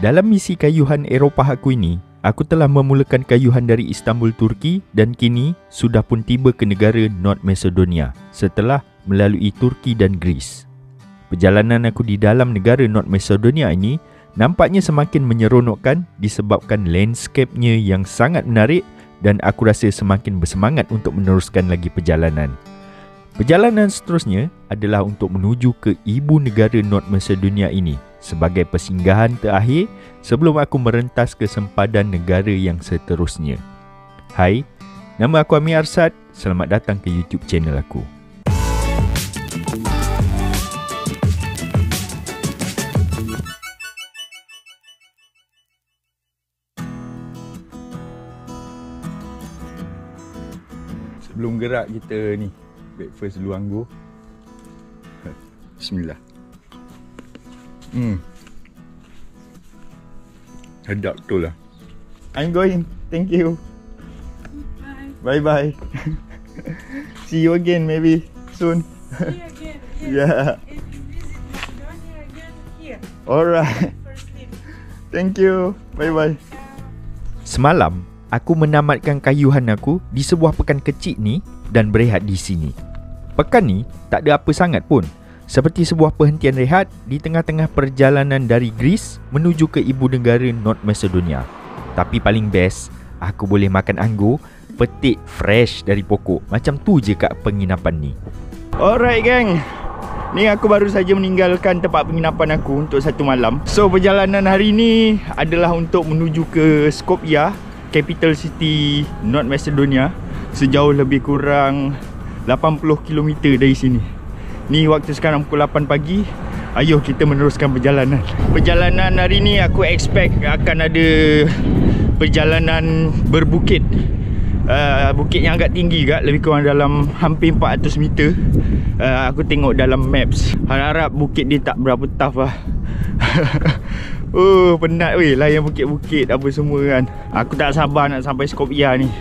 Dalam misi kayuhan Eropah aku ini, aku telah memulakan kayuhan dari Istanbul, Turki dan kini sudah pun tiba ke negara North Macedonia setelah melalui Turki dan Greece. Perjalanan aku di dalam negara North Macedonia ini nampaknya semakin menyeronokkan disebabkan landscape-nya yang sangat menarik dan aku rasa semakin bersemangat untuk meneruskan lagi perjalanan. Perjalanan seterusnya adalah untuk menuju ke ibu negara North Macedonia ini sebagai persinggahan terakhir sebelum aku merentas ke sempadan negara yang seterusnya. Hai, nama aku Amir Arsad. Selamat datang ke YouTube channel aku. Sebelum gerak kita ni breakfast dulu anggur. Bismillah. Sedap betul lah. I'm going. Thank you. Bye bye. See you again maybe soon. See you again. Yeah. If you visit Macedonia again, here. Alright. First sleep. Thank you. Bye bye. Semalam aku menamatkan kayuhan aku di sebuah pekan kecil ni dan berehat di sini. Pekan ni tak ada apa sangat pun. Seperti sebuah perhentian rehat di tengah-tengah perjalanan dari Greece menuju ke ibu negara North Macedonia. Tapi paling best, aku boleh makan anggur petik fresh dari pokok. Macam tu je kat penginapan ni. Alright gang, ni aku baru saja meninggalkan tempat penginapan aku untuk satu malam. So perjalanan hari ni adalah untuk menuju ke Skopje, capital city North Macedonia, sejauh lebih kurang 80 km dari sini. Ni waktu sekarang pukul 8 pagi. Ayuh kita meneruskan perjalanan. Perjalanan hari ni aku expect akan ada perjalanan berbukit. Bukit yang agak tinggi kat, lebih kurang dalam hampir 400 meter. Aku tengok dalam maps, harap-harap bukit dia tak berapa tough lah. Penat weh layan bukit-bukit apa semua kan. Aku tak sabar nak sampai Skopje ni.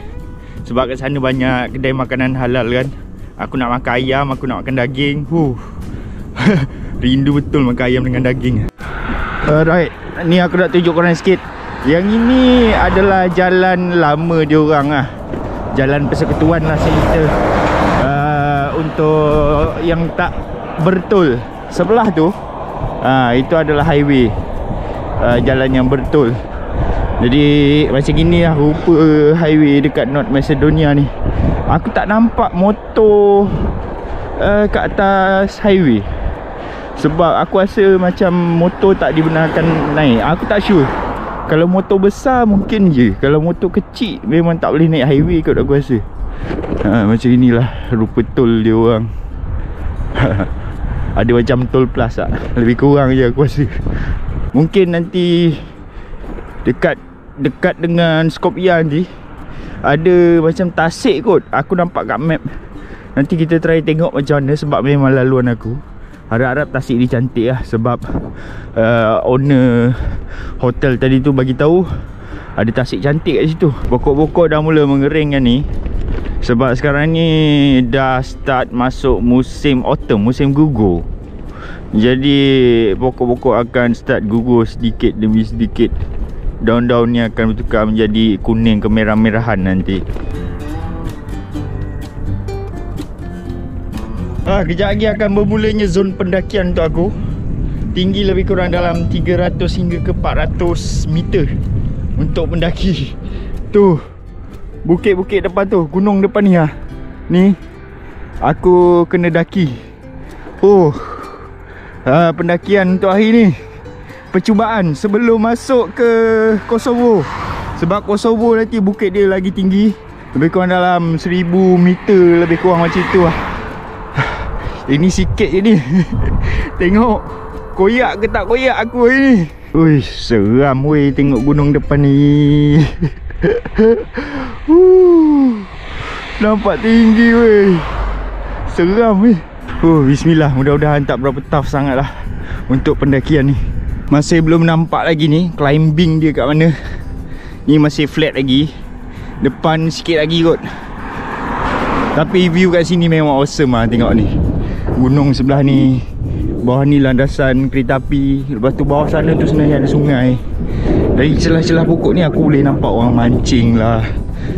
Sebab kat sana banyak kedai makanan halal kan. Aku nak makan ayam, aku nak makan daging. Rindu betul makan ayam dengan daging. Alright, ni aku nak tunjuk korang sikit. Yang ini adalah jalan lama diorang lah. Jalan persekutuan lah cerita. Untuk yang tak bertul sebelah tu, itu adalah highway, jalan yang bertul. Jadi macam gini lah rupa highway dekat North Macedonia ni. Aku tak nampak motor kat atas highway. Sebab aku rasa macam motor tak dibenarkan naik. Aku tak sure. Kalau motor besar mungkin je. Kalau motor kecil memang tak boleh naik highway kot aku rasa. Macam inilah rupa tol dia orang. Ada macam tol plus tak? Lebih kurang je aku rasa. Mungkin nanti dekat dengan Skopje nanti ada macam tasik kot. Aku nampak kat map. Nanti kita try tengok macam mana. Sebab memang laluan aku harap-harap tasik ni cantik lah. Sebab owner hotel tadi tu bagi tahu ada tasik cantik kat situ. Pokok-pokok dah mula mengering kan ni. Sebab sekarang ni dah start masuk musim autumn, musim gugur. Jadi pokok-pokok akan start gugur sedikit demi sedikit. Daun-daun ni akan bertukar menjadi kuning kemerah-merahan nanti. Kejap lagi akan bermulanya zon pendakian untuk aku. Tinggi lebih kurang dalam 300 hingga ke 400 meter untuk mendaki. Tu bukit-bukit depan tu, gunung depan ni lah. Ni aku kena daki. Pendakian untuk hari ni, percubaan sebelum masuk ke Kosovo. Sebab Kosovo nanti bukit dia lagi tinggi, lebih kurang dalam 1000 meter lebih kurang macam tu lah. Ini sikit je ni. Tengok koyak ke tak koyak aku hari ni. Uish, seram weh tengok gunung depan ni. Nampak tinggi weh. Seram weh. Bismillah, mudah-mudahan tak berapa tough sangat lah untuk pendakian ni. Masih belum nampak lagi ni climbing dia kat mana. Ni masih flat lagi. Depan sikit lagi kot. Tapi view kat sini memang awesome lah. Tengok ni gunung sebelah ni, bawah ni landasan kereta api. Lepas tu bawah sana tu sebenarnya ada sungai. Dari celah-celah pokok ni aku boleh nampak orang mancing lah,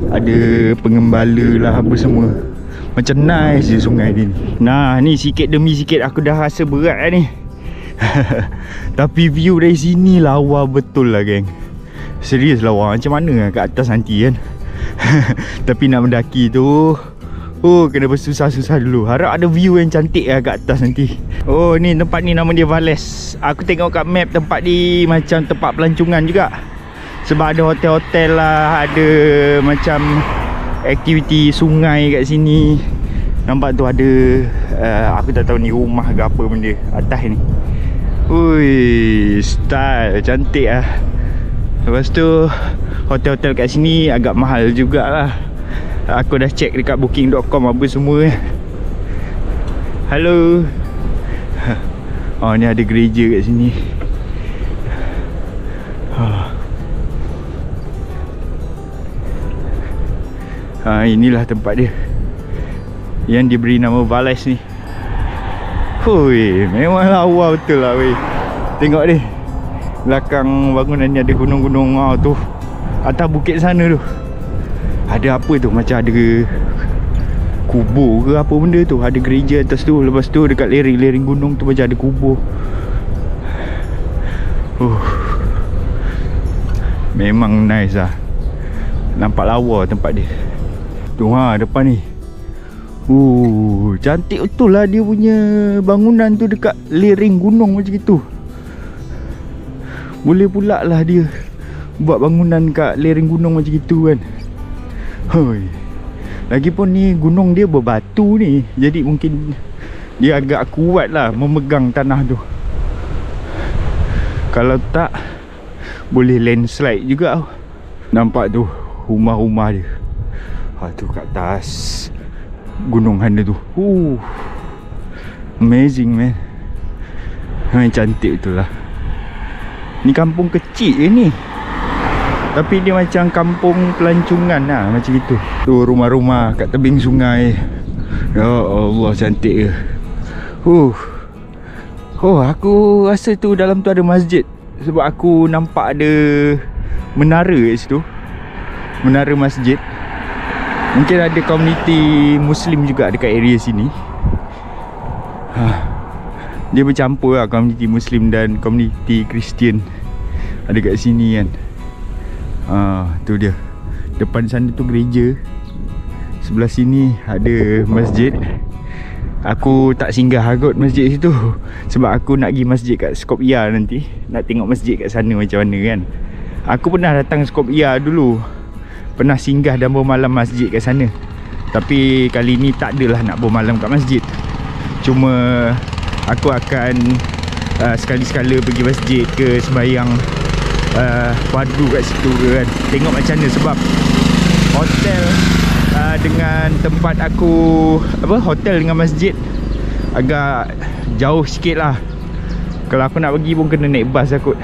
ada pengembala lah, apa semua. Macam nice je sungai dia ni. Nah ni sikit demi sikit aku dah rasa berat lah ni. Tapi view dari sini lawa betul lah geng. Serius lawa, macam mana kat atas nanti kan. Tapi nak mendaki tu, oh kena bersusah-susah dulu. Harap ada view yang cantik lah kat atas nanti. Oh ni tempat ni nama dia Valles. Aku tengok kat map tempat ni macam tempat pelancongan juga. Sebab ada hotel-hotel lah, ada macam aktiviti sungai kat sini. Nampak tu ada aku tak tahu ni rumah ke apa benda atas ni. Ui, style cantik lah. Lepas tu hotel-hotel kat sini agak mahal jugalah. Aku dah check dekat booking.com apa semua. Hello. Oh ni ada gereja kat sini. Inilah tempat dia yang diberi nama Valles ni. Hui, memang lawa betul lah weh. Tengok ni, belakang bangunan ni ada gunung-gunung tu. Atas bukit sana tu ada apa tu, macam ada kubur ke apa benda tu. Ada gereja atas tu. Lepas tu dekat lereng-lereng gunung tu macam ada kubur. Memang nice lah. Nampak lawa tempat dia. Tu depan ni. Cantik betul lah dia punya bangunan tu dekat lereng gunung macam itu. Boleh pula lah dia buat bangunan kat lereng gunung macam itu kan. Lagipun ni gunung dia berbatu ni, jadi mungkin dia agak kuat lah memegang tanah tu. Kalau tak, boleh landslide juga. Nampak tu rumah-rumah dia. Tu kat atas gunung sana tu. Amazing man. Cantik betul lah. Ni kampung kecil je ni, tapi dia macam kampung pelancongan lah, macam itu. Tu rumah-rumah kat tebing sungai. Ya Allah cantik ke. Aku rasa tu dalam tu ada masjid. Sebab aku nampak ada menara kat situ. Menara masjid. Mungkin ada komuniti Muslim juga dekat area sini. Dia bercampur lah, komuniti Muslim dan komuniti Kristian ada kat sini kan. Tu dia. Depan sana tu gereja, sebelah sini ada masjid. Aku tak singgah kot masjid situ, sebab aku nak pergi masjid kat Skopje nanti. Nak tengok masjid kat sana macam mana kan. Aku pernah datang Skopje dulu, pernah singgah dan bermalam masjid kat sana. Tapi kali ni tak adalah nak bermalam kat masjid. Cuma aku akan sekali-sekala pergi masjid ke, sembahyang fardu kat situ ke kan. Tengok macam mana, sebab hotel dengan tempat aku, hotel dengan masjid agak jauh sikit lah. Kalau aku nak pergi pun kena naik bas lah kot.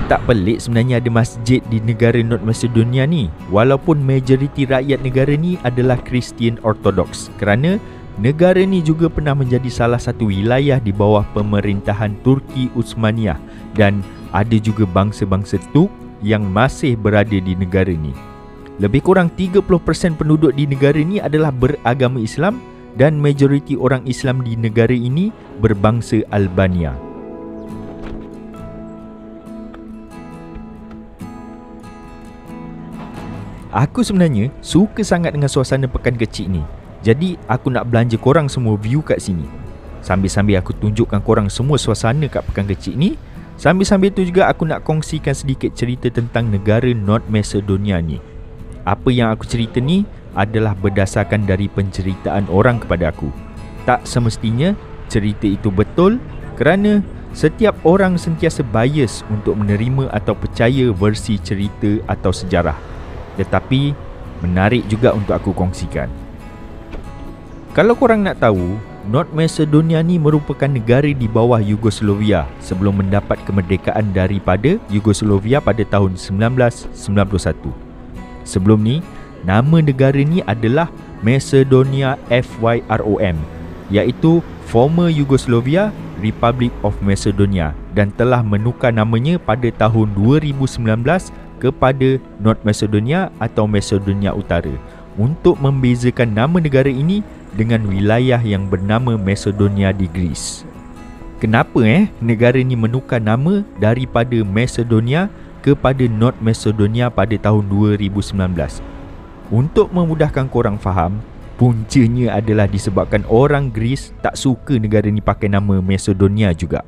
Tak pelik sebenarnya ada masjid di negara North Macedonia ni, walaupun majoriti rakyat negara ni adalah Kristian Ortodoks, kerana negara ni juga pernah menjadi salah satu wilayah di bawah pemerintahan Turki Utsmaniyah, dan ada juga bangsa-bangsa Turk yang masih berada di negara ni. Lebih kurang 30% penduduk di negara ni adalah beragama Islam, dan majoriti orang Islam di negara ini berbangsa Albania. Aku sebenarnya suka sangat dengan suasana pekan kecil ni. Jadi aku nak belanja korang semua view kat sini. Sambil-sambil aku tunjukkan korang semua suasana kat pekan kecil ni. Sambil-sambil tu juga aku nak kongsikan sedikit cerita tentang negara North Macedonia ni. Apa yang aku cerita ni adalah berdasarkan dari penceritaan orang kepada aku. Tak semestinya cerita itu betul, kerana setiap orang sentiasa bias untuk menerima atau percaya versi cerita atau sejarah. Tetapi menarik juga untuk aku kongsikan. Kalau korang nak tahu, North Macedonia ni merupakan negara di bawah Yugoslavia sebelum mendapat kemerdekaan daripada Yugoslavia pada tahun 1991. Sebelum ni, nama negara ni adalah Macedonia FYROM, iaitu Former Yugoslavia Republic of Macedonia, dan telah menukar namanya pada tahun 2019 kepada North Macedonia atau Macedonia Utara untuk membezakan nama negara ini dengan wilayah yang bernama Macedonia di Greece. Kenapa negara ni menukar nama daripada Macedonia kepada North Macedonia pada tahun 2019? Untuk memudahkan korang faham, puncanya adalah disebabkan orang Greece tak suka negara ni pakai nama Macedonia juga.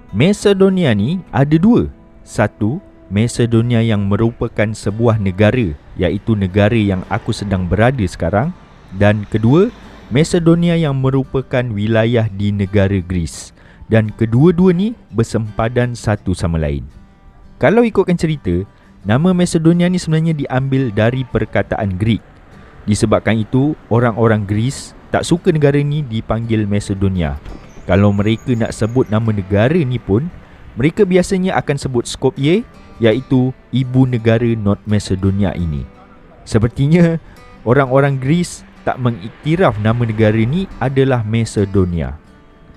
Macedonia ni ada dua. Satu, Macedonia yang merupakan sebuah negara, iaitu negara yang aku sedang berada sekarang. Dan kedua, Macedonia yang merupakan wilayah di negara Greece. Dan kedua-dua ni bersempadan satu sama lain. Kalau ikutkan cerita, nama Macedonia ni sebenarnya diambil dari perkataan Greek. Disebabkan itu, orang-orang Greece tak suka negara ni dipanggil Macedonia. Kalau mereka nak sebut nama negara ni pun, mereka biasanya akan sebut Skopje, iaitu ibu negara North Macedonia ini. Sepertinya, orang-orang Greece tak mengiktiraf nama negara ni adalah Macedonia.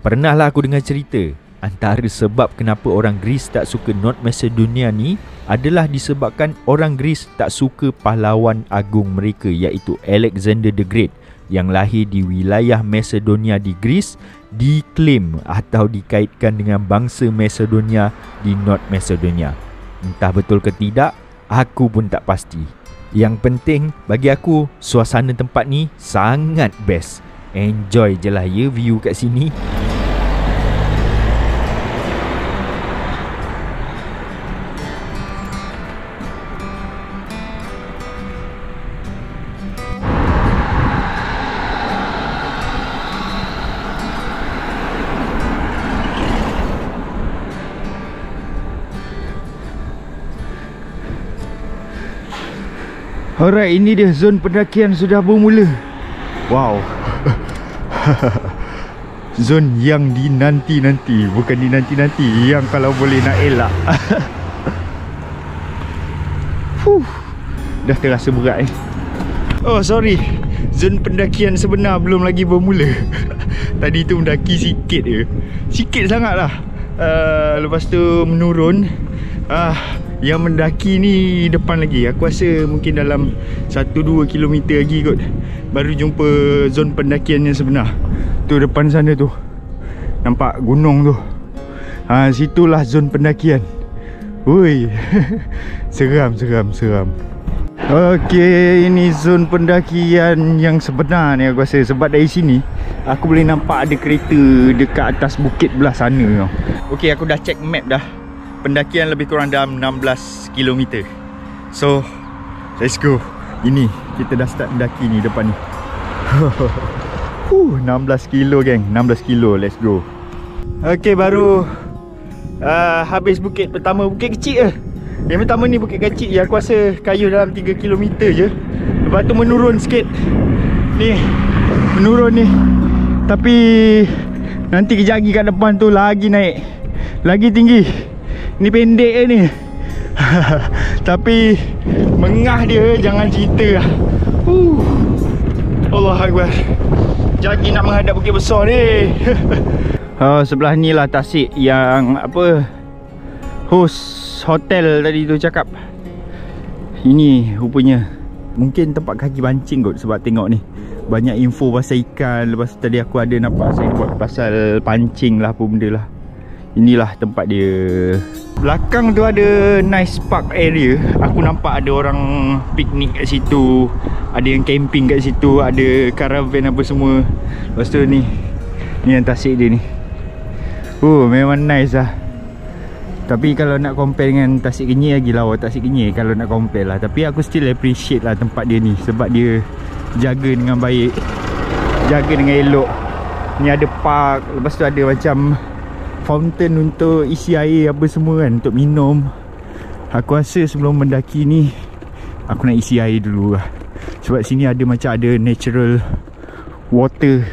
Pernahlah aku dengar cerita, antara sebab kenapa orang Greece tak suka North Macedonia ni adalah disebabkan orang Greece tak suka pahlawan agung mereka, iaitu Alexander the Great, yang lahir di wilayah Macedonia di Greece, diklaim atau dikaitkan dengan bangsa Macedonia di North Macedonia. Entah betul ke tidak, aku pun tak pasti. Yang penting bagi aku, suasana tempat ni sangat best. Enjoy je lah ya view kat sini. Alright, ini dia zon pendakian sudah bermula. Wow. Zon yang dinanti-nanti. Bukan dinanti-nanti, yang kalau boleh nak elak. Dah terasa berat Oh sorry, zon pendakian sebenar belum lagi bermula. Tadi tu mendaki sikit je. Sikit sangat lah. Lepas tu menurun. Yang mendaki ni depan lagi. Aku rasa mungkin dalam 1-2 kilometer lagi kot baru jumpa zon pendakian yang sebenar. Tu depan sana tu, nampak gunung tu. Situlah zon pendakian. Ui. Seram. Okey, ini zon pendakian yang sebenar ni aku rasa. Sebab dari sini aku boleh nampak ada kereta dekat atas bukit belah sana. Okey, aku dah check map dah. Pendakian lebih kurang dalam 16 km. So, let's go. Ini, kita dah start mendaki ni depan ni. 16 kilo geng, 16 kilo, let's go. Okay, baru habis bukit pertama, bukit kecil je. Yang pertama ni bukit kecil je, aku rasa kayuh dalam 3 km je. Lepas tu menurun sikit. Ni, menurun ni. Tapi, nanti kejap lagi kat depan tu lagi naik. Lagi tinggi. Ni pendek je ni. Tapi mengah dia jangan cerita lah. Allah Akbar. Jadi nak menghadap bukit besar ni. Sebelah ni lah tasik yang apa, host hotel tadi tu cakap. Ini rupanya mungkin tempat kaki pancing kot. Sebab tengok ni banyak info pasal ikan. Lepas tu tadi aku ada nampak saya buat pasal pancing lah apa benda lah. Inilah tempat dia. Belakang tu ada nice park area. Aku nampak ada orang piknik kat situ. Ada yang camping kat situ. Ada caravan apa semua. Lepas tu ni, ni yang tasik dia ni. Memang nice lah. Tapi kalau nak compare dengan Tasik Kenyir lagi lawa Tasik Kenyir kalau nak compare lah. Tapi aku still appreciate lah tempat dia ni. Sebab dia jaga dengan baik, jaga dengan elok. Ni ada park. Lepas tu ada macam fountain untuk isi air apa semua kan, untuk minum. Aku rasa sebelum mendaki ni aku nak isi air dulu lah. Sebab sini ada macam ada natural water,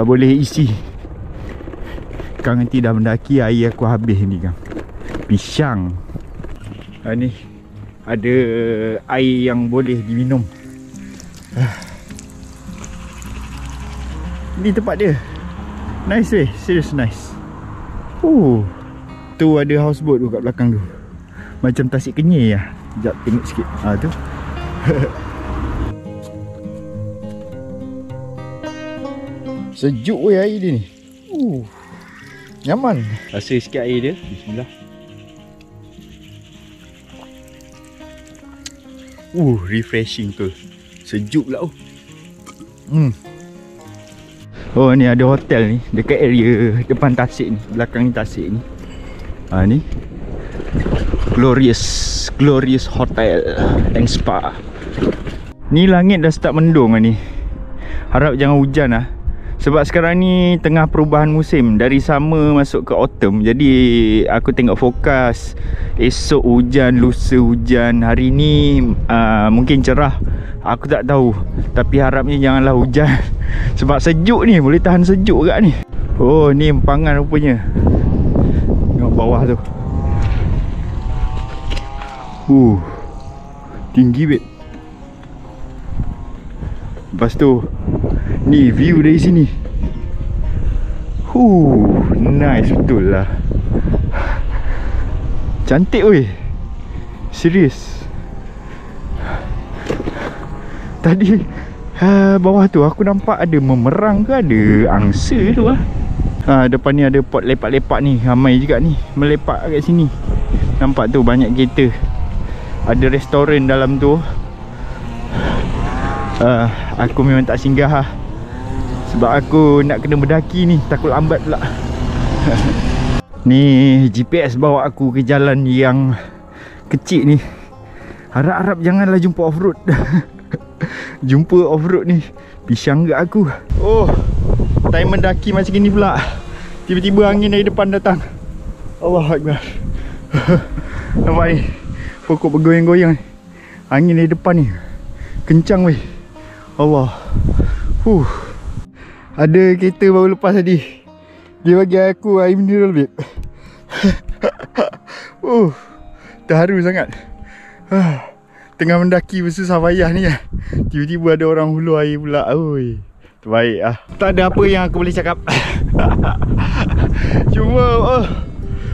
boleh isi. Kan nanti dah mendaki air aku habis ni kan. Pisang. Ni ada air yang boleh diminum. Ni tempat dia. Nice weh, serious nice. Tu ada houseboat tu kat belakang tu. Macam Tasik Kenyir lah. Sekejap tengok sikit. Tu. Sejuk weh air dia ni. Nyaman. Rasa sikit air dia. Bismillah. Refreshing tu. Sejuk pula. Oh, ni ada hotel ni dekat area depan Tasik ni. Belakang ni Tasik ni. Ni Glorious Hotel and Spa. Ni langit dah start mendung lah ni. Harap jangan hujan lah. Sebab sekarang ni tengah perubahan musim. Dari summer masuk ke autumn. Jadi aku tengok forecast. Esok hujan, lusa hujan. Hari ni mungkin cerah. Aku tak tahu. Tapi harapnya janganlah hujan. Sebab sejuk ni. Boleh tahan sejuk kat ni. Oh, ni empangan rupanya. Tengok bawah tu. Tinggi bet. Lepas tu ni view dari sini. Nice betul lah. Cantik weh. Serius. Tadi bawah tu aku nampak ada memerang ke ada angsa tu lah. Depan ni ada pot lepak-lepak ni. Ramai juga ni melepak kat sini. Nampak tu banyak kereta. Ada restoran dalam tu. Aku memang tak singgah lah. Sebab aku nak kena mendaki ni. Takut lambat pula. Ni GPS bawa aku ke jalan yang kecil ni. Harap-harap janganlah jumpa off-road. Jumpa off-road ni pisang ke aku. Time mendaki macam ni pula. Tiba-tiba angin dari depan datang. Allahuakbar. Nampak ni pokok bergoyang-goyang. Angin dari depan ni kencang weh. Allah. Ada kereta baru lepas tadi. Dia bagi aku air mineral babe. Terharu sangat. Tengah mendaki bersusah payah ni lah. Tiba-tiba ada orang hulu air pula. Terbaik lah. Tak ada apa yang aku boleh cakap. Cuma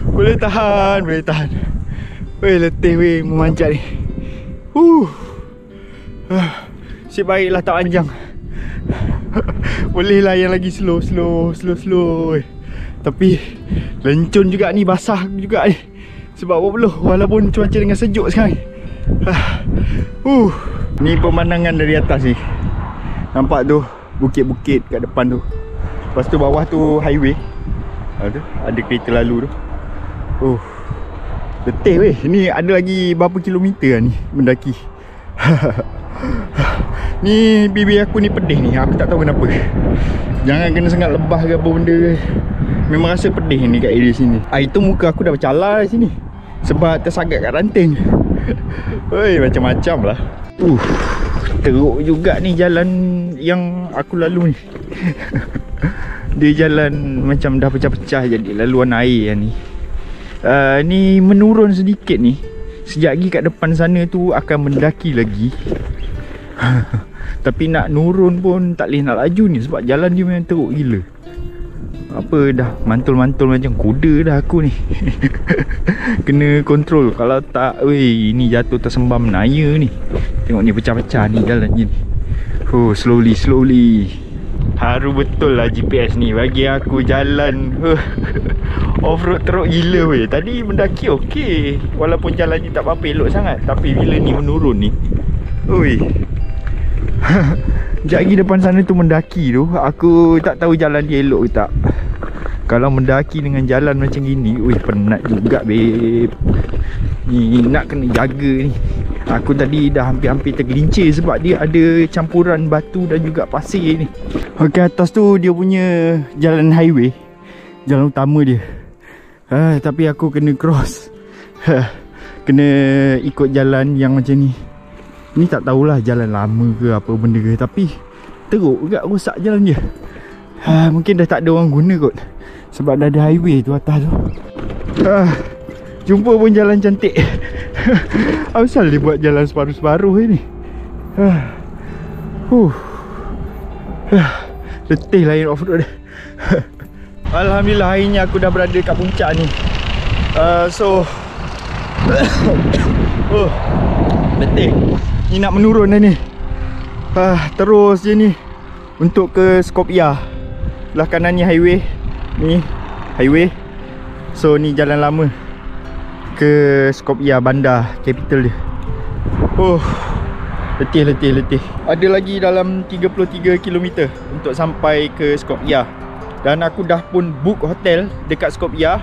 boleh tahan. Letih weh memanjat ni. Nasib baiklah tak panjang. Boleh lah yang lagi slow. Tapi lencun juga ni, basah juga ni. Sebab apa beluh walaupun cuaca dengan sejuk sekarang. Ni pemandangan dari atas ni. Nampak tu bukit-bukit kat depan tu. Lepas tu bawah tu highway. Ada kereta lalu tu. Letih weh. Ni ada lagi berapa kilometer lah ni mendaki. Ni bibir aku ni pedih ni. Aku tak tahu kenapa. Jangan kena sangat lebah ke apa benda. Memang rasa pedih ni kat area sini. Itu muka aku dah bercalar sini. Sebab tersagat kat ranting. Macam-macam lah. Teruk juga ni jalan yang aku lalu ni. Dia jalan macam dah pecah-pecah jadi laluan air lah ni. Ni menurun sedikit ni. Sekejap lagi kat depan sana tu akan mendaki lagi. Tapi nak nurun pun tak boleh nak laju ni. Sebab jalan dia memang teruk gila. Apa dah mantul-mantul macam kuda dah aku ni. Kena kontrol. Kalau tak ini jatuh tersembam naya ni. Tengok ni pecah-pecah ni jalan ni. Slowly. Haru betul lah GPS ni. Bagi aku jalan off-road teruk gila weh. Tadi mendaki okey. Walaupun jalan ni tak apa-apa elok sangat. Tapi bila ni menurun ni sekejap lagi depan sana tu mendaki tu. Aku tak tahu jalan dia elok ke tak. Kalau mendaki dengan jalan macam gini, penat juga babe. Ni nak kena jaga ni. Aku tadi dah hampir-hampir tergelincir sebab dia ada campuran batu dan juga pasir ni. Okey, atas tu dia punya jalan highway. Jalan utama dia. Tapi aku kena cross. Kena ikut jalan yang macam ni. Ni tak tahulah jalan lama ke apa benda ke. Tapi teruk juga rosak jalan dia. Mungkin dah tak ada orang guna kot. Sebab dah ada highway tu atas tu. Jumpa pun jalan cantik. Asal dia buat jalan separuh-separuh ni. Letih lain off-road. Alhamdulillah hari ni aku dah berada kat puncak ni. So letih. Ni nak menurun dah ni. Terus je ni untuk ke Skopje. Belah kanan ni highway. Ni highway. So ni jalan lama ke Skopje, bandar capital dia. Letih. Ada lagi dalam 33 km untuk sampai ke Skopje. Dan aku dah pun book hotel dekat Skopje.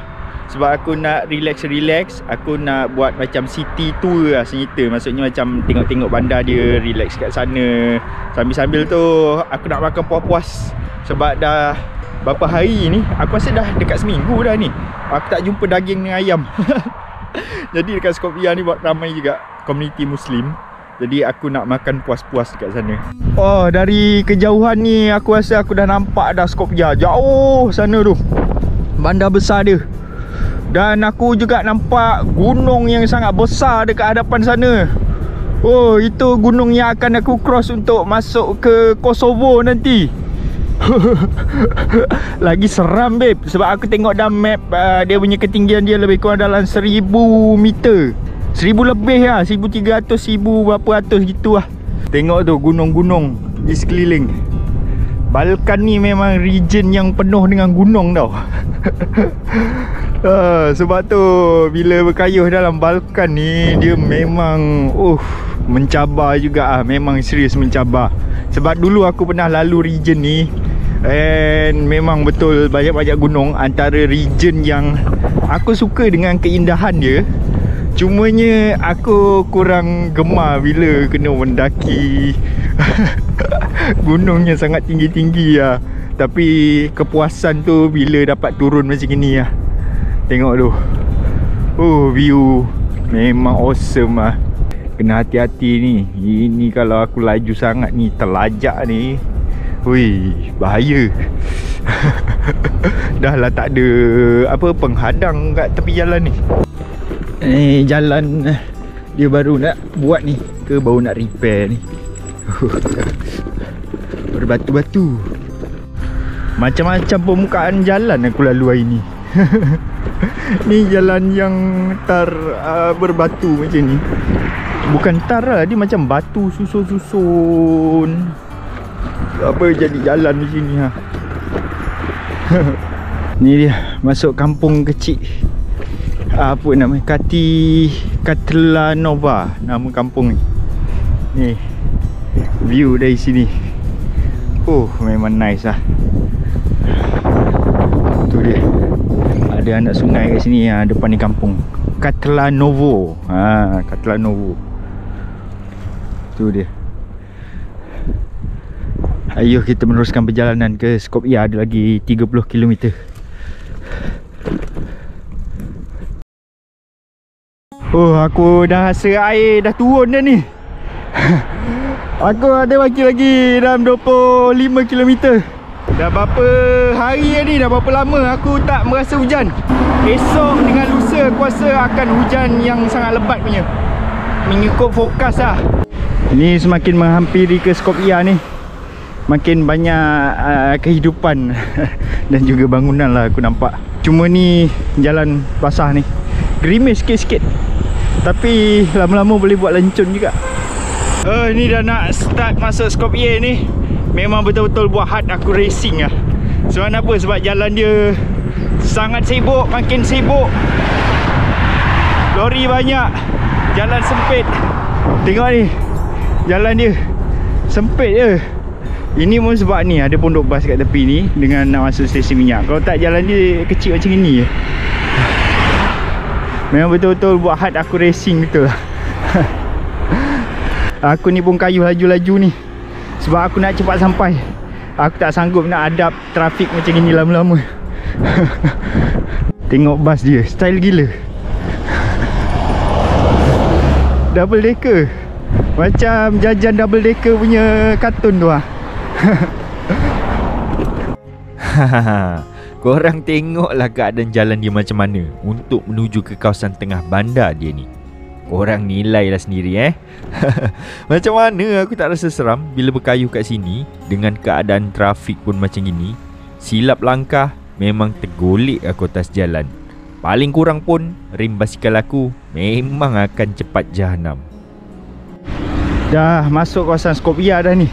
Sebab aku nak relax. Aku nak buat macam city tour lah senyata. Maksudnya macam tengok-tengok bandar dia, relax kat sana. Sambil-sambil tu aku nak makan puas-puas. Sebab dah berapa hari ni, aku rasa dah dekat seminggu dah ni, aku tak jumpa daging dengan ayam. Jadi dekat Skopje ni ramai juga komuniti Muslim. Jadi aku nak makan puas-puas dekat sana. Dari kejauhan ni aku rasa aku dah nampak dah Skopje. Jauh sana tu, bandar besar dia. Dan aku juga nampak gunung yang sangat besar dekat hadapan sana. Itu gunung yang akan aku cross untuk masuk ke Kosovo nanti. Lagi seram babe. Sebab aku tengok dalam map, dia punya ketinggian dia lebih kurang dalam 1000 meter. 1000 lebih lah, 1300, 1000 berapa ratus gitu lah. Tengok tu gunung-gunung di sekeliling. Balkan ni memang region yang penuh dengan gunung tau. Sebab tu bila berkayuh dalam Balkan ni, dia memang mencabar juga. Memang serius mencabar. Sebab dulu aku pernah lalu region ni, and memang betul banyak-banyak gunung. Antara region yang aku suka dengan keindahan dia. Cumanya aku kurang gemar bila kena mendaki gunung yang sangat tinggi-tinggi lah. Tapi kepuasan tu bila dapat turun macam ni lah. Tengok tu, view memang awesome lah. Kena hati-hati ni. Ini kalau aku laju sangat ni, terlajak ni, bahaya. Dah lah tak ada penghadang kat tepi jalan ni. Jalan dia baru nak buat ni ke baru nak repair ni? Berbatu-batu. Macam-macam permukaan jalan aku lalu hari ni. Ni jalan yang berbatu macam ni. Bukan tar lah, dia macam batu susun-susun. Jadi jalan di sini ha. Ni dia masuk kampung kecil. Apa nama? Katlanova nama kampung ni. Ni view dari sini. Memang nice lah. Tu dia. Ada anak sungai kat sini depan ni kampung Katlanovo. Katlanovo. Tu dia. Ayuh kita meneruskan perjalanan ke Skopje. Ada lagi 30 km. Aku dah rasa air dah turun dah ni. Aku ada lagi dalam 25 km. Dah berapa hari ni, dah berapa lama aku tak merasa hujan. Esok dengan lusa aku rasa akan hujan yang sangat lebat punya, mengikut forecast lah. Ni semakin menghampiri ke Skopje ni, makin banyak kehidupan dan juga bangunan lah aku nampak. Cuma ni jalan basah ni, gerimis sikit-sikit, tapi lama-lama boleh buat lencun juga. Ni dah nak start masuk Skopje ni. Memang betul-betul buat hard aku racing lah. Sebab apa? Sebab jalan dia sangat sibuk, makin sibuk. Lori banyak, jalan sempit. Tengok ni, jalan dia sempit je. Ini pun sebab ni ada pondok bas kat tepi ni dengan nak masuk stesen minyak. Kalau tak, jalan dia kecil macam ni je. Memang betul-betul buat hard aku racing betul lah. Aku ni pun kayuh laju-laju ni sebab aku nak cepat sampai. Aku tak sanggup nak hadap trafik macam ni lama-lama. Tengok bas dia, style gila. Double decker. Macam jajan double decker punya kartun tu lah. Korang tengoklah keadaan jalan dia macam mana untuk menuju ke kawasan tengah bandar dia ni. Korang nilailah sendiri Macam mana aku tak rasa seram bila berkayuh kat sini dengan keadaan trafik pun macam gini. Silap langkah memang tergolek aku atas jalan. Paling kurang pun rim basikal aku memang akan cepat jahanam. Dah masuk kawasan Skopje dah ni.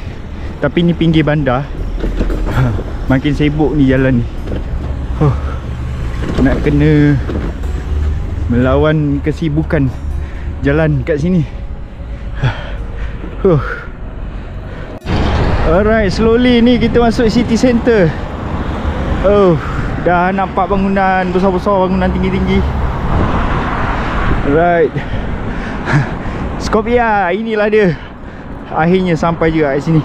Tapi ni pinggir bandar. Makin sibuk ni jalan ni. Nak kena melawan kesibukan jalan kat sini. Alright, slowly ni kita masuk city center. Dah nampak bangunan besar-besar, bangunan tinggi-tinggi. Alright. Skopje, inilah dia. Akhirnya sampai juga kat sini.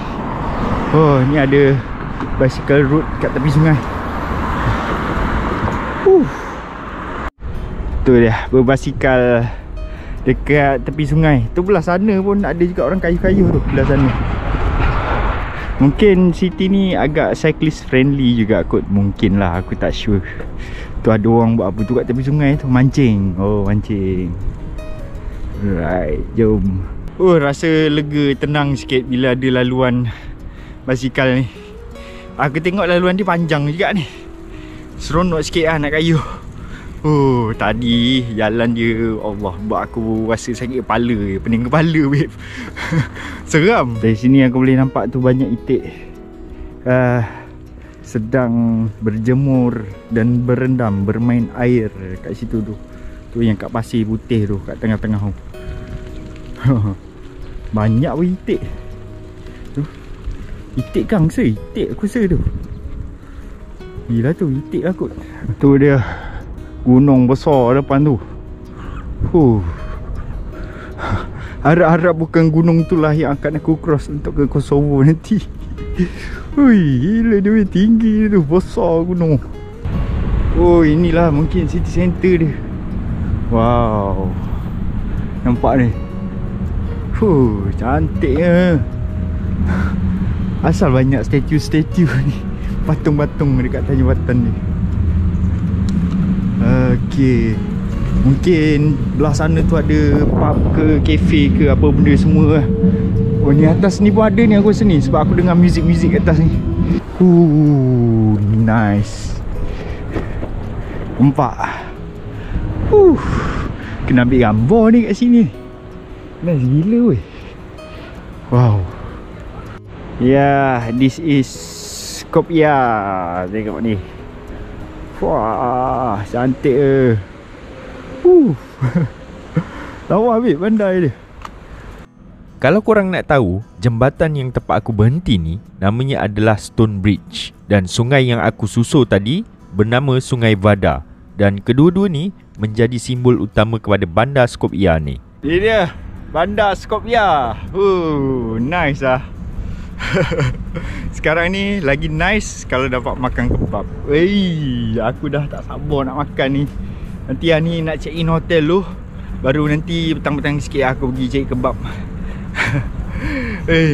Ni ada bicycle route kat tepi sungai. Tu dia, berbasikal dekat tepi sungai. Tu belah sana pun ada juga orang kayu-kayu tu, belah sana. Mungkin city ni agak cyclist friendly juga kot. Mungkin lah, aku tak sure. Tu ada orang buat apa tu kat tepi sungai tu, mancing. Mancing. Right, jom. Rasa lega, tenang sikit bila ada laluan basikal ni. Aku tengok laluan dia panjang juga ni. Seronok sikit lah nak kayuh. Tadi jalan dia, Allah, buat aku rasa sakit kepala, pening kepala, babe. Seram. Dari sini aku boleh nampak tu banyak itik sedang berjemur dan berendam, bermain air kat situ tu. Tu yang kat pasir putih tu, kat tengah-tengah tu. Banyak pun itik tu. Itik gangsa, itik aku rasa tu. Gila tu, itik lah kot. Tu dia gunung besar depan tu. Harap-harap bukan gunung tu lah yang akan aku cross untuk ke Kosovo nanti. Gila dia tinggi tu, besar gunung. Inilah mungkin city center dia. Wow, nampak ni. Cantiknya. Asal banyak statue-statue ni, patung-patung dekat atas jambatan ni. Okey, mungkin belah sana tu ada pub ke, cafe ke, apa benda semua lah. Ni atas ni pun ada ni, aku rasa ni, sebab aku dengar muzik-muzik atas ni. Nice. Nampak. Kena ambil gambar ni kat sini. Nice gila weh. Wow. This is Skopje. Tengok ni. Wah, cantik Lawa habis bandar dia. Kalau korang nak tahu, jambatan yang tempat aku berhenti ni namanya adalah Stone Bridge. Dan sungai yang aku susur tadi bernama Sungai Vada. Dan kedua-dua ni menjadi simbol utama kepada bandar Skopje ni. Ini dia, bandar Skopje. Nice lah. Sekarang ni lagi nice kalau dapat makan kebab. Aku dah tak sabar nak makan ni. Nanti ni nak check in hotel tu, baru nanti petang-petang sikit aku pergi cari kebab.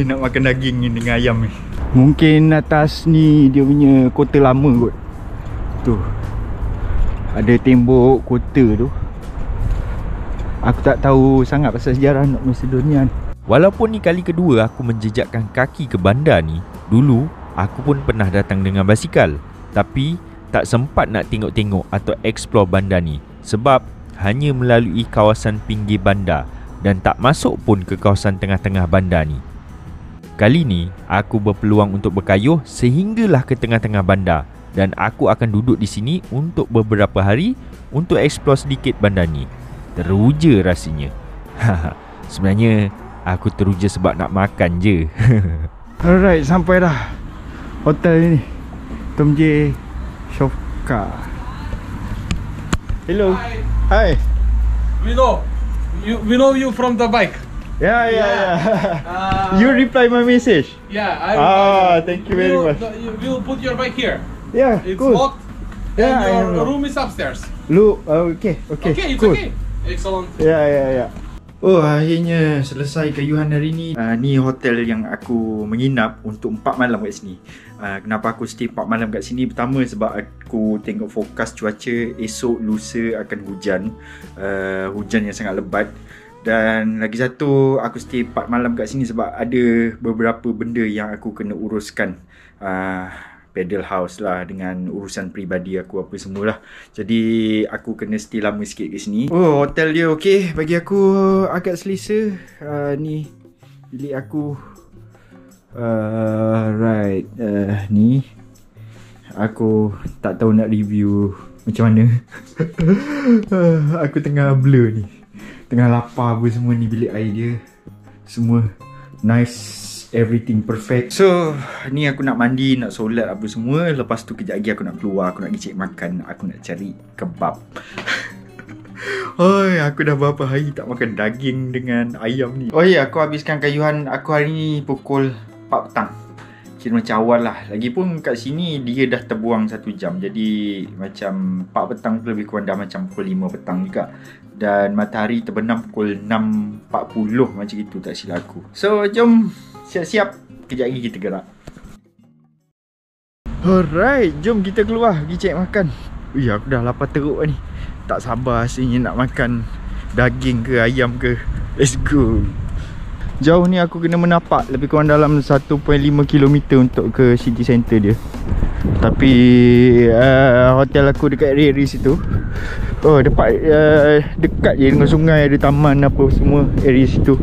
Nak makan daging ni dengan ayam ni. Mungkin atas ni dia punya kota lama kot. Tu ada tembok kota tu. Aku tak tahu sangat pasal sejarah North Macedonia ni. Walaupun ni kali kedua aku menjejakkan kaki ke bandar ni, dulu aku pun pernah datang dengan basikal. Tapi tak sempat nak tengok-tengok atau explore bandar ni sebab hanya melalui kawasan pinggir bandar dan tak masuk pun ke kawasan tengah-tengah bandar ni. Kali ni aku berpeluang untuk berkayuh sehinggalah ke tengah-tengah bandar dan aku akan duduk di sini untuk beberapa hari untuk explore sedikit bandar ni. Teruja rasanya. Sebenarnya aku teruja sebab nak makan je. Alright, sampai dah hotel ni, Tomje Shovka. Hello. Hi. We know you from the bike. Yeah. You reply my message. Yeah. Thank you very much. You will put your bike here. Yeah, It's cool. locked. Yeah, I and your know. room is upstairs. Look, okay, Okay, it's cool. okay. Excellent. Ya. Akhirnya selesai kayuhan hari ni. Ni hotel yang aku menginap untuk 4 malam kat sini. Kenapa aku stay 4 malam kat sini? Pertama sebab aku tengok forecast cuaca, esok lusa akan hujan. Hujan yang sangat lebat. Dan lagi satu, aku stay 4 malam kat sini sebab ada beberapa benda yang aku kena uruskan. paddle house lah dengan urusan peribadi aku apa semualah. Jadi aku kena stay lama sikit kat sini. Oh, hotel dia okey bagi aku, agak selesa. Ni bilik aku. Right, ni aku tak tahu nak review macam mana. Aku tengah blur ni, tengah lapar apa semua ni. Bilik air dia semua nice, everything perfect. So ni aku nak mandi, nak solat apa semua. Lepas tu kejap lagi aku nak keluar, aku nak pergi cek makan, aku nak cari kebab. Oi, aku dah berapa hari tak makan daging dengan ayam ni. Oh ya, aku habiskan kayuhan aku hari ni pukul 4 petang. Kira macam awal lah. Lagipun kat sini dia dah terbuang 1 jam. Jadi macam 4 petang tu lebih kurang dah macam pukul 5 petang juga. Dan matahari terbenam pukul 6.40 macam itu tak silap aku. So jom siap-siap, kejap lagi kita gerak. Alright, jom kita keluar pergi cek makan. Ui, aku dah lapar teruk ni. Tak sabar rasanya nak makan daging ke ayam ke. Let's go. Jauh ni aku kena menapak lebih kurang dalam 1.5 km untuk ke city center dia. Tapi hotel aku dekat area situ. Oh, dekat je dengan sungai, ada taman apa semua area situ.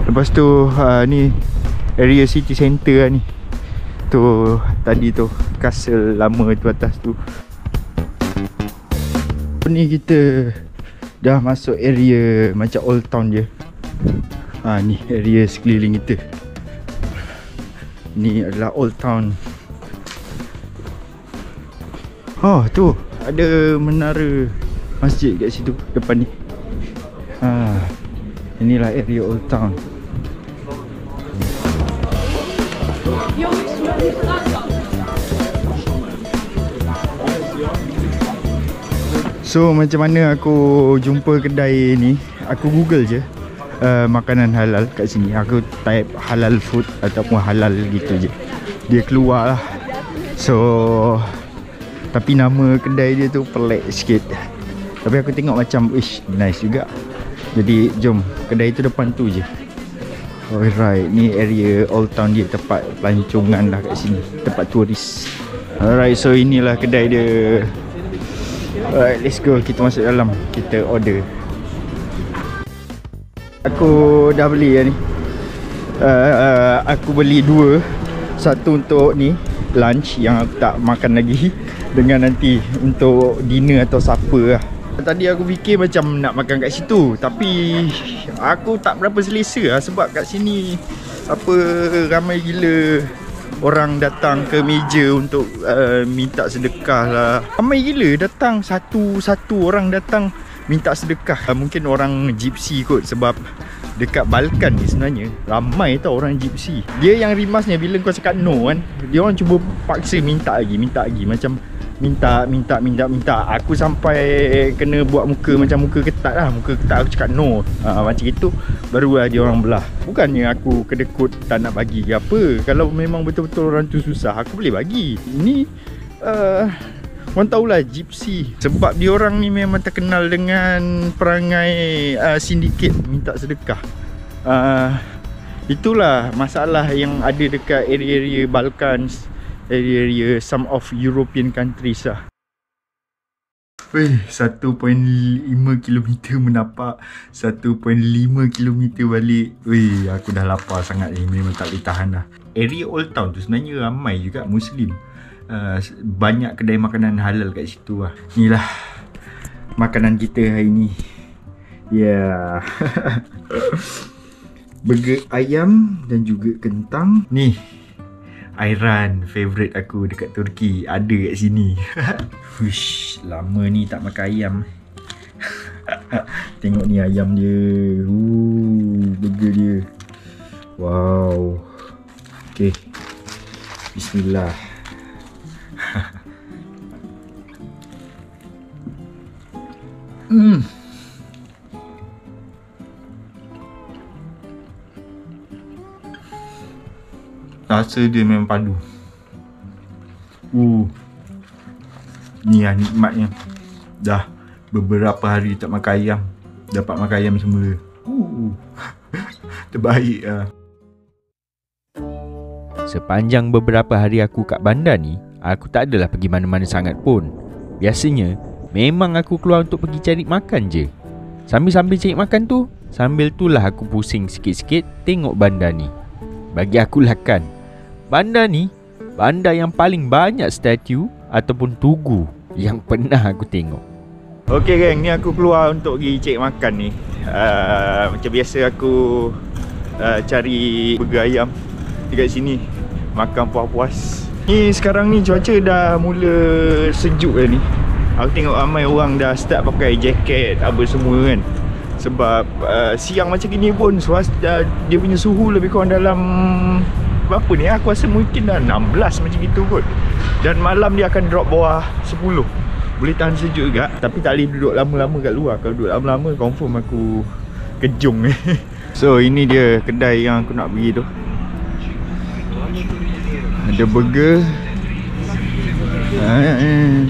Lepas tu ni area city center lah ni. Tu tadi tu castle lama tu atas tu. Ni kita dah masuk area macam old town je. Ni area sekeliling kita. Ni adalah old town. Oh, tu ada menara masjid kat situ depan ni. Inilah area old town. So macam mana aku jumpa kedai ni? Aku google je makanan halal kat sini. Aku type halal food ataupun halal gitu je, dia keluar lah. So tapi nama kedai dia tu pelik sikit. Tapi aku tengok macam nice juga. Jadi jom, kedai tu depan tu je. Alright, ni area old town dia, tempat pelancongan lah kat sini, tempat turis. Alright, so inilah kedai dia. Alright, let's go, kita masuk dalam, kita order. Aku dah beli lah ni. Aku beli 2. Satu untuk ni lunch yang aku tak makan lagi, dengan nanti untuk dinner atau supper lah. Tadi aku fikir macam nak makan kat situ, tapi aku tak berapa selesa lah. Sebab kat sini ramai gila orang datang ke meja untuk minta sedekah lah. Ramai gila datang, satu orang datang minta sedekah. Mungkin orang gypsy kot, sebab dekat Balkan ni sebenarnya ramai tau orang gypsy. Dia yang rimasnya bila kau cakap no kan, dia orang cuba paksa minta lagi. Macam minta. Aku sampai kena buat muka macam muka ketat lah. Muka ketat, aku cakap no. Macam itu barulah dia orang belah. Bukannya aku kedekut tak nak bagi ke apa. Kalau memang betul-betul orang tu susah, aku boleh bagi. Ini korang tahulah gypsy, sebab dia orang ni memang terkenal dengan perangai sindiket minta sedekah. Itulah masalah yang ada dekat area-area Balkans, area some of European countries lah. 1.5 km menapak, 1.5 km balik. Aku dah lapar sangat ni, memang tak boleh tahan lah. Area Old Town tu sebenarnya ramai juga Muslim. Banyak kedai makanan halal kat situ lah. Inilah makanan kita hari ni. Ya, burger ayam dan juga kentang. Ni ayran favourite aku dekat Turki, ada kat sini. Hush, lama ni tak makan ayam. Tengok ni ayam dia. Burger dia. Wow. Okay, bismillah. Rasa dia memang padu. Ni lah nikmatnya. Dah beberapa hari tak makan ayam, dapat makan ayam semula. Terbaik lah. Sepanjang beberapa hari aku kat bandar ni, aku tak adalah pergi mana-mana sangat pun. Biasanya memang aku keluar untuk pergi cari makan je. Sambil-sambil cari makan tu, sambil tu lah aku pusing sikit-sikit tengok bandar ni. Bagi aku lah kan, bandar ni bandar yang paling banyak statue ataupun tugu yang pernah aku tengok. Okay geng, ni aku keluar untuk pergi cek makan ni. Macam biasa aku cari burger ayam dekat sini, makan puas-puas. Ni sekarang ni cuaca dah mula sejuk dah ni. Aku tengok ramai orang dah start pakai jaket apa semua kan. Sebab siang macam gini pun dia punya suhu lebih kurang dalam berapa ni, aku rasa mungkin dah 16 macam gitu kot. Dan malam dia akan drop bawah 10. Boleh tahan sejuk juga. Tapi tak boleh duduk lama-lama kat luar. Kalau duduk lama-lama confirm aku kejung. So ini dia kedai yang aku nak pergi tu. Ada burger,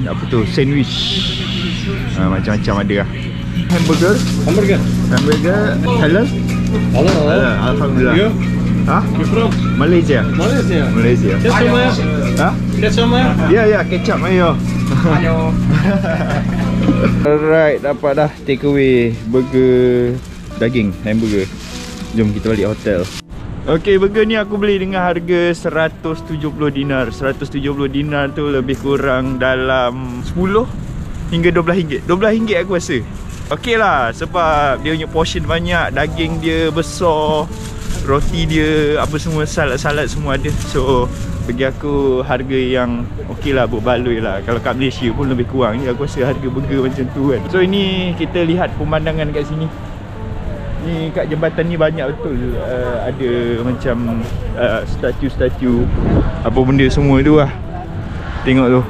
apa tu, sandwich, macam-macam ada lah. Hamburger, Hamburger. halal. Alhamdulillah. You? Ha? You from Malaysia. Malaysia? Malaysia. Ketchup mayo? Ha? Ketchup mayo? Ya, kecap mayo. Alright, dapat dah take away burger daging, hamburger. Jom kita balik hotel. Okay, burger ni aku beli dengan harga 170 dinar. 170 dinar tu lebih kurang dalam 10 hingga 12 ringgit. 12 ringgit aku rasa. Okay lah, sebab dia punya portion banyak, daging dia besar, roti dia apa semua, salad-salad semua ada. So bagi aku harga yang okey lah, berbaloi lah. Kalau kat Malaysia pun lebih kurang ni, aku rasa harga burger macam tu kan. So ini kita lihat pemandangan kat sini. Ni kat jembatan ni banyak betul ada macam statue-statue apa benda semua tu lah. Tengok tu.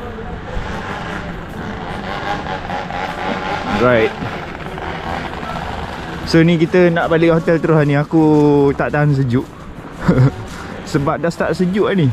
Right. So ni kita nak balik hotel terus ni. Aku tak tahan sejuk. Sebab dah start sejuk lah ni.